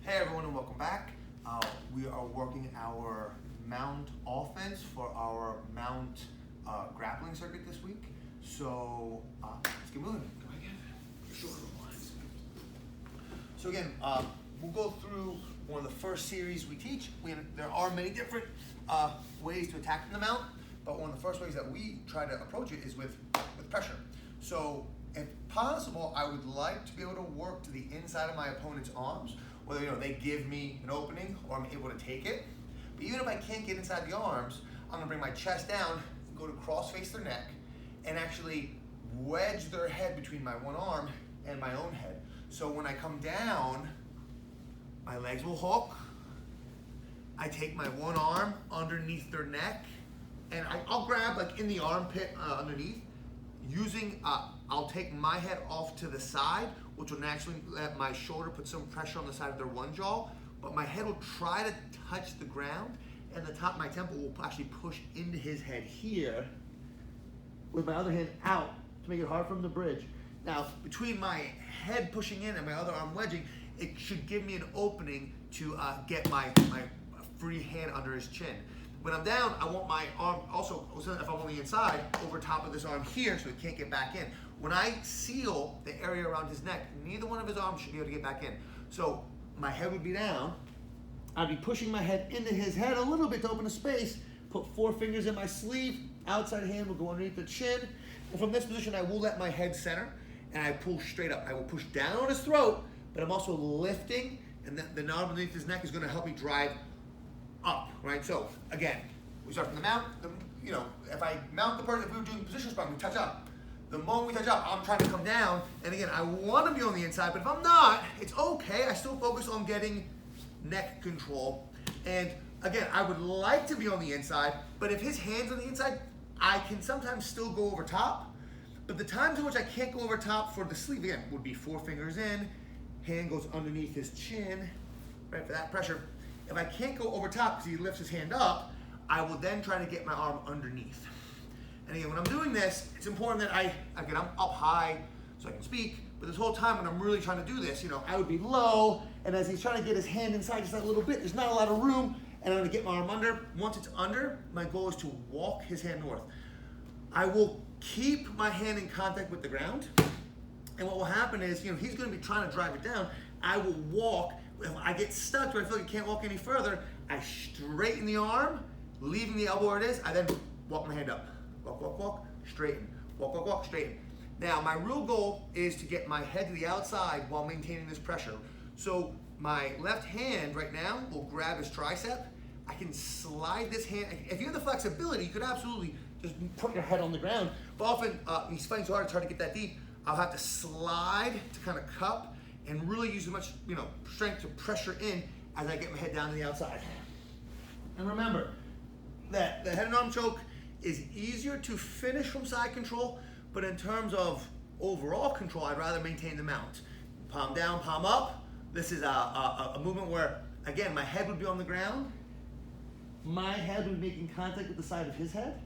Hey everyone and welcome back. We are working our mount offense for our mount grappling circuit this week. So let's get moving. Go ahead, shorter lines. So again, we'll go through one of the first series we teach. There are many different ways to attack the mount, but one of the first ways that we try to approach it is with pressure. So if possible, I would like to be able to work to the inside of my opponent's arms, whether they give me an opening or I'm able to take it. But even if I can't get inside the arms, I'm gonna bring my chest down, go to cross face their neck, and actually wedge their head between my one arm and my own head. So when I come down, my legs will hook. I take my one arm underneath their neck, and I'll grab like in the armpit underneath. I'll take my head off to the side, which will naturally let my shoulder put some pressure on the side of their one jaw, but my head will try to touch the ground, and the top of my temple will actually push into his head here, with my other hand out to make it hard for him to bridge. Now, between my head pushing in and my other arm wedging, it should give me an opening to get my free hand under his chin. When I'm down, I want my arm also, if I'm on the inside, over top of this arm here so he can't get back in. When I seal the area around his neck, neither one of his arms should be able to get back in. So my head would be down. I'd be pushing my head into his head a little bit to open a space, put 4 fingers in my sleeve, outside hand will go underneath the chin. And from this position, I will let my head center and I pull straight up. I will push down on his throat, but I'm also lifting, and the knob underneath his neck is gonna help me drive up, right? So again, we start from the mount. If I mount the person, if we were doing position sparring, we touch up. The moment we touch up, I'm trying to come down, and again, I want to be on the inside, but if I'm not, it's okay. I still focus on getting neck control. And again, I would like to be on the inside, but if his hand's on the inside, I can sometimes still go over top. But the times in which I can't go over top for the sleeve, again, would be 4 fingers in, hand goes underneath his chin, right, for that pressure. If I can't go over top because he lifts his hand up, I will then try to get my arm underneath. And again, when I'm doing this, it's important that I'm up high so I can speak, but this whole time when I'm really trying to do this, I would be low, and as he's trying to get his hand inside just that little bit, there's not a lot of room, and I'm gonna get my arm under. Once it's under, my goal is to walk his hand north. I will keep my hand in contact with the ground, and what will happen is, he's gonna be trying to drive it down. I will walk. If I get stuck or I feel like I can't walk any further, I straighten the arm, leaving the elbow where it is. I then walk my hand up. Walk, walk, walk, straighten. Walk, walk, walk, straighten. Now, my real goal is to get my head to the outside while maintaining this pressure. So my left hand right now will grab his tricep. I can slide this hand. If you have the flexibility, you could absolutely just put your head on the ground. But often, he's fighting so hard, it's hard to get that deep. I'll have to slide to kind of cup and really use as much strength to pressure in as I get my head down to the outside. And remember that the head and arm choke is easier to finish from side control, but in terms of overall control, I'd rather maintain the mount. Palm down, palm up. This is a movement where, again, my head would be on the ground. My head would be making contact with the side of his head.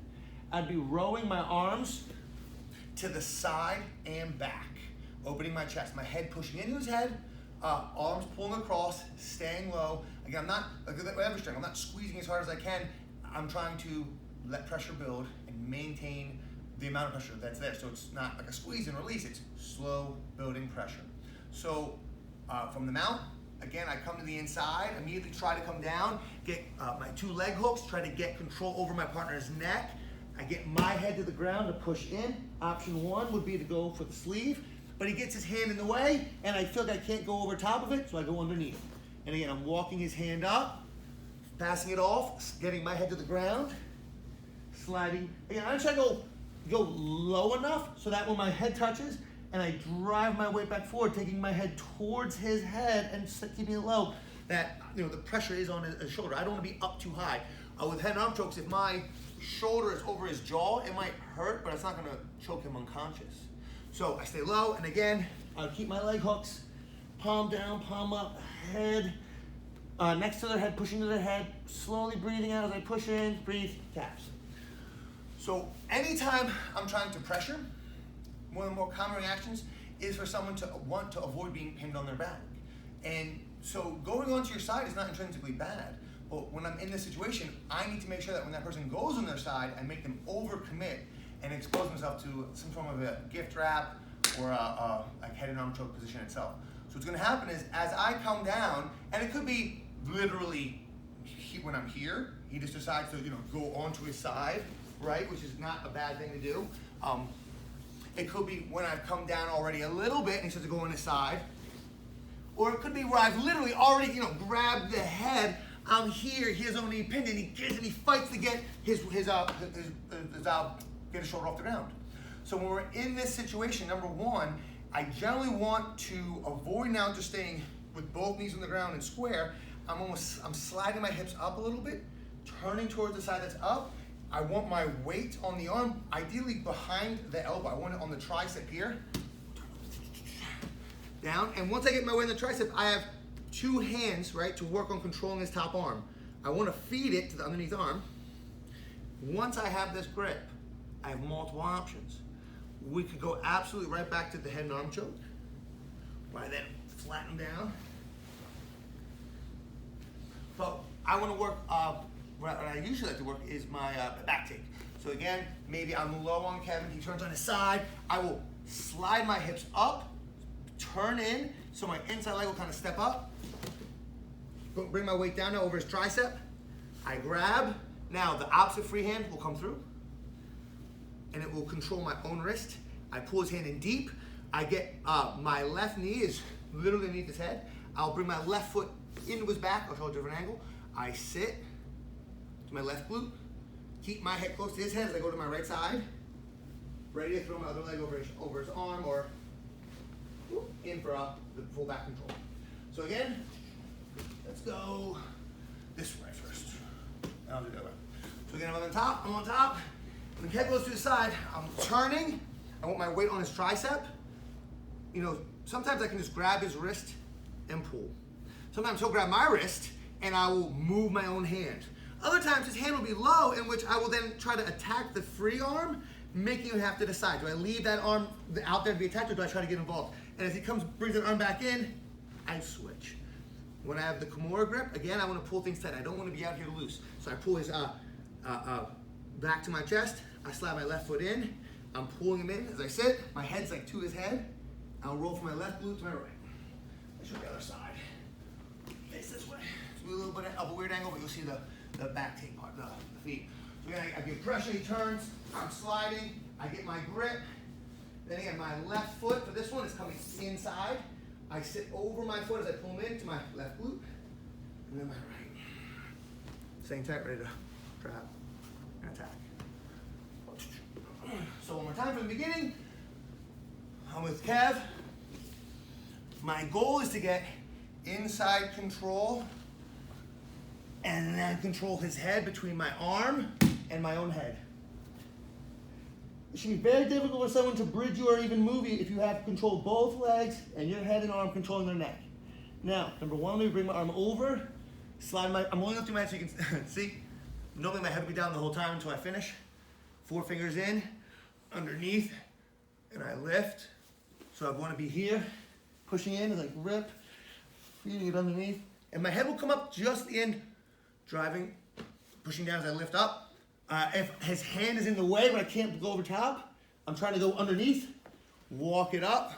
I'd be rowing my arms to the side and back, opening my chest, my head pushing into his head, arms pulling across, staying low. Again, I'm not, I'm not squeezing as hard as I can. I'm trying to let pressure build and maintain the amount of pressure that's there. So it's not like a squeeze and release, it's slow building pressure. So from the mount, again, I come to the inside, immediately try to come down, get my 2 leg hooks, try to get control over my partner's neck. I get my head to the ground to push in. Option 1 would be to go for the sleeve, but he gets his hand in the way, and I feel like I can't go over top of it, so I go underneath. And again, I'm walking his hand up, passing it off, getting my head to the ground, sliding. Again, I'm trying to go low enough so that when my head touches, and I drive my weight back forward, taking my head towards his head and keeping it low, that the pressure is on his shoulder. I don't want to be up too high. With head and arm chokes, if my shoulder is over his jaw, it might hurt, but it's not going to choke him unconscious. So I stay low, and again, I'll keep my leg hooks, palm down, palm up, head next to their head, pushing to their head, slowly breathing out as I push in, breathe, taps. So anytime I'm trying to pressure, one of the more common reactions is for someone to want to avoid being pinned on their back. And So going onto your side is not intrinsically bad, but when I'm in this situation, I need to make sure that when that person goes on their side, I make them overcommit and expose themselves to some form of a gift wrap or a head and arm choke position itself. So what's gonna happen is, as I come down, and it could be literally when I'm here, he just decides to go onto his side, right, which is not a bad thing to do. It could be when I've come down already a little bit and he starts to go on his side. Or it could be where I've literally already, grabbed the head. I'm here, he has only pinned and he fights to get his get his shoulder off the ground. So when we're in this situation, number one, I generally want to avoid now just staying with both knees on the ground and square. I'm sliding my hips up a little bit, turning towards the side that's up. I want my weight on the arm, ideally behind the elbow. I want it on the tricep here. Down, and once I get my weight on the tricep, I have two hands, right, to work on controlling his top arm. I want to feed it to the underneath arm. Once I have this grip, I have multiple options. We could go absolutely right back to the head and arm choke, where I then flatten down. But I want to work, what I usually like to work is my back take. So again, maybe I'm low on Kevin, he turns on his side. I will slide my hips up, turn in, so my inside leg will kind of step up. Bring my weight down now over his tricep. I grab. Now the opposite free hand will come through, and it will control my own wrist. I pull his hand in deep. I get my left knee is literally underneath his head. I'll bring my left foot into his back. I'll show a different angle. I sit to my left glute. Keep my head close to his head as I go to my right side. Ready to throw my other leg over his arm or in for the full back control. So again, let's go this way first. And I'll do the other way. So again, I'm on top. When the head goes to the side, I'm turning. I want my weight on his tricep. Sometimes I can just grab his wrist and pull. Sometimes he'll grab my wrist and I will move my own hand. Other times his hand will be low, in which I will then try to attack the free arm, making you have to decide. Do I leave that arm out there to be attacked, or do I try to get involved? And as he brings the arm back in, I switch. When I have the Kimura grip, again, I want to pull things tight. I don't want to be out here loose. So I pull his back to my chest. I slide my left foot in. I'm pulling him in as I sit. My head's like to his head. I'll roll from my left glute to my right. I show the other side. Face this way. It's a little bit of a weird angle, but you'll see the back take part, the feet. So again, I give pressure, he turns. I'm sliding. I get my grip. Then again, my left foot for this one is coming inside. I sit over my foot as I pull him into my left glute, and then my right. Staying tight, ready to trap and attack. So one more time from the beginning. I'm with Kev. My goal is to get inside control and then control his head between my arm and my own head. It should be very difficult for someone to bridge you or even move you if you have control both legs and your head and arm controlling their neck. Now, number one, let me bring my arm over, I'm rolling up through my head so you can see. Normally my head will be down the whole time until I finish. 4 fingers in, underneath, and I lift. So I want to be here, pushing in as I grip, feeding it underneath. And my head will come up just the end, driving, pushing down as I lift up. If his hand is in the way, but I can't go over top, I'm trying to go underneath, walk it up,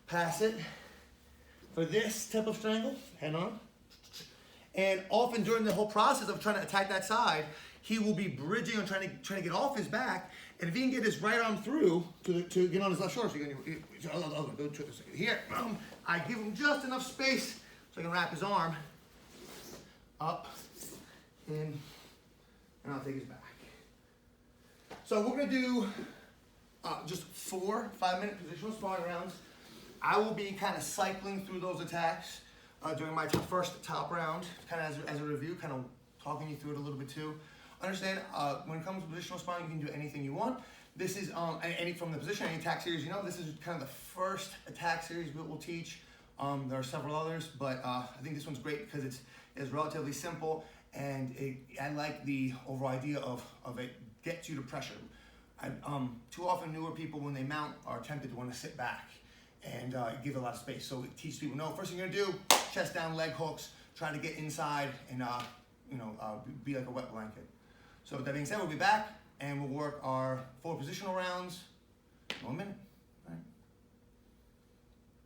pass it. For this type of strangle, head on. And often during the whole process of trying to attack that side, he will be bridging and trying to get off his back. And if he can get his right arm through to get on his left shoulder, so go to here, I give him just enough space so I can wrap his arm up, in, and I'll take his back. So we're gonna do just 4 5-minute positional sparring rounds. I will be kind of cycling through those attacks during my first top round, kind of as a review, kind of talking you through it a little bit too. Understand, when it comes to positional sparring, you can do anything you want. This is from the position, any attack series, this is kind of the first attack series we will teach. There are several others, but I think this one's great because it's relatively simple, and I like the overall idea of it gets you to pressure. Too often newer people, when they mount, are tempted to want to sit back and give it a lot of space. So it teaches people, no, first thing you're gonna do, chest down, leg hooks, try to get inside and be like a wet blanket. So with that being said, we'll be back and we'll work our 4 positional rounds in 1 minute.